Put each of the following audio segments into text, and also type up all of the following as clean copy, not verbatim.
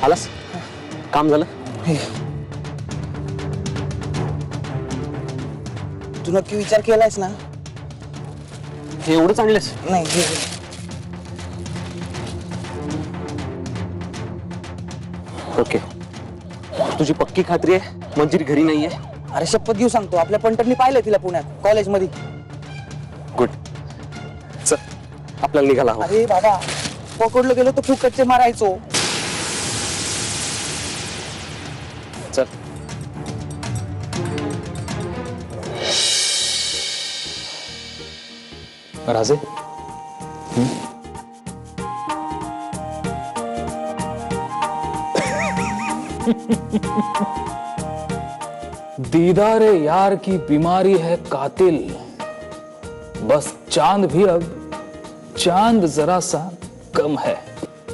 आलास? काम झालं? तू नक्की विचार केलायस ना? हे एवढंच आणलंस? नाही घे. ओके. तुझी पक्की खात्री आहे मंजिरी घरी नाहीये? अरे शपथ घेऊ सांगतो, आपल्या पंटरनी पाहिलंय तिला पुण्यात कॉलेजमध्ये. गुड. चल आपल्याला निघाला हवं. अरे बाबा, पकडलो गेलो तर फुकटचे मारायचो. चल. राजे, दीदारे यार की बीमारी है कातिल, बस चांद भी अब चांद जरा सा कम है.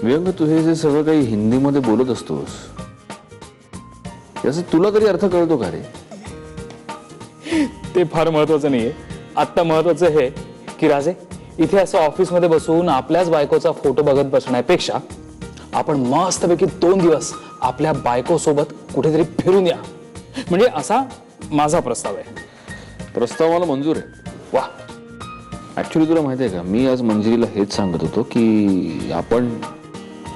वियंग, तू हे जे सगळं काही हिंदीमध्ये बोलत असतोस याचा तुला तरी अर्थ कळतो का रे? ते फार महत्वाचं नाहीये. आता महत्वाचं हे की राजे, इथे असं ऑफिसमध्ये बसून आपल्याच बायकोचा फोटो बघत बसण्यापेक्षा आपण मस्तपैकी 2 दिवस आपल्या बायको सोबत कुठेतरी फिरून या, म्हणजे असा माझा प्रस्ताव आहे. प्रस्ताव मला मंजूर आहे. वा. ऍक्च्युली तुला माहिती आहे का, मी आज मंजिरीला हेच सांगत होतो की आपण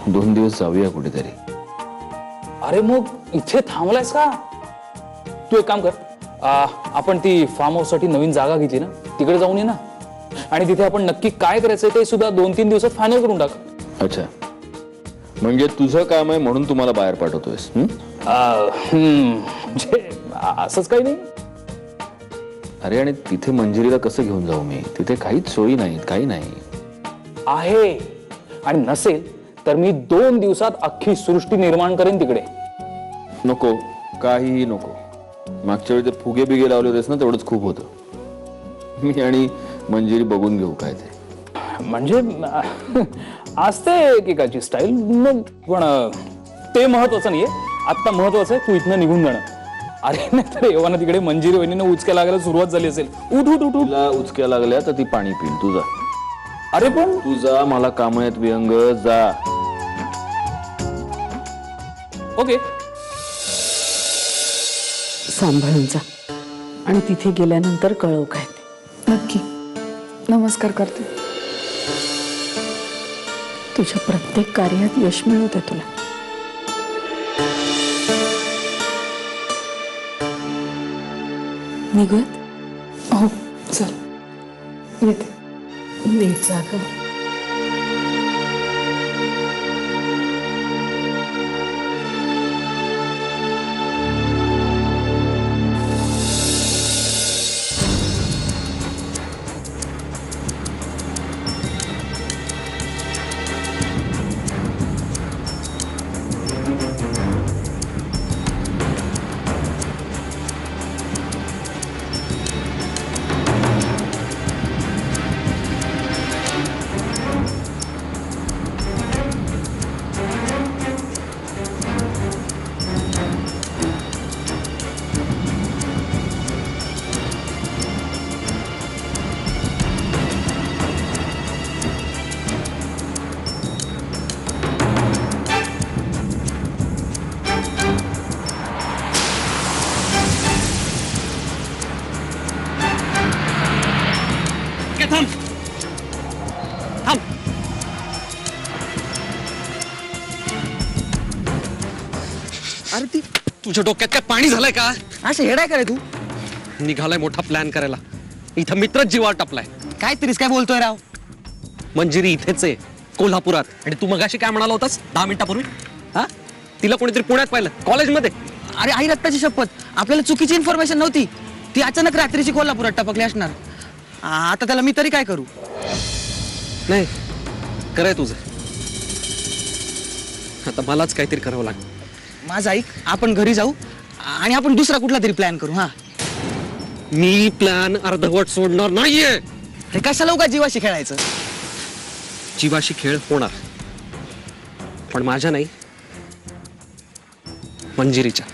2 दिवस जाऊया कुठेतरी. अरे मग इथे थांबलायस का? तू एक काम कर, आपण ती फार्म हाऊस साठी नवीन जागा घेतली ना, तिकडे जाऊन ये ना, आणि तिथे आपण नक्की काय करायचंय ते सुद्धा 2-3 दिवसात फायनल करून टाक. अच्छा, म्हणजे तुझं काम आहे म्हणून तुम्हाला बाहेर पाठवतोयस? म्हणजे असंच काही नाही. अरे, आणि तिथे मंजिरीला कसं घेऊन जाऊ मी? तिथे काहीच सोयी नाहीत, काही नाही आहे. आणि नसेल तर मी 2 दिवसात अख्खी सृष्टी निर्माण करेन तिकडे. नको, काहीही नको. मागच्या वेळी ते फुगे बिगे लावले होतेस ना, तेवढंच खूप होतं. मी आणि मंजिरी बघून घेऊ काय ते. म्हणजे असते एकेकाची स्टाईल, मग पण ते महत्वाचं नाहीये. आता महत्वाचं आहे तू इथनं निघून जाणं. अरे नाही तर एव्हाना तिकडे मंजिरी वहिनीनं उचक्या लागायला सुरुवात झाली असेल. उठ उठ उठ उठ. तुला उचक्या लागल्या तर ती पाणी पिईल. तुझा अरे पण तुझा मला काम आहेत विहंग, जा. ओके. सांभाळून जा आणि तिथे गेल्यानंतर कळव काय ते. नक्की. नमस्कार करते. तुझ्या प्रत्येक कार्यात यश मिळू दे तुला. निघत हो चल येते. नीट जा गं. थांब थांब. अरे ती तुझ्या डोक्यात काय पाणी झालंय का? असं हेडाय का रे तू? निघालाय मोठा प्लॅन करायला. इथं मित्रच जीवावर टापलाय. काय तरीच काय बोलतोय राव? मंजिरी इथेच आहे कोल्हापुरात. आणि तू मगाशी काय म्हणाला होतास 10 मिनिटापूर्वी? हा, तिला कोणीतरी पुण्यात पाहिलं कॉलेजमध्ये. अरे आई रक्ताची शपथ, आपल्याला चुकीची इन्फॉर्मेशन नव्हती. ती अचानक रात्रीची कोल्हापुरात टपकली असणार. आता त्याला मी तरी काय करू? नाही कराय तुझं. आता मलाच काहीतरी करावं लागेल. माझं ऐक, आपण घरी जाऊ आणि आपण दुसरा कुठला तरी प्लॅन करू. हा, मी प्लॅन अर्धवट सोडणार नाहीये. हे कशाला उगा जीवाशी खेळायचं? जीवाशी खेळ होणार, पण माझ्या नाही, मंजिरीच्या.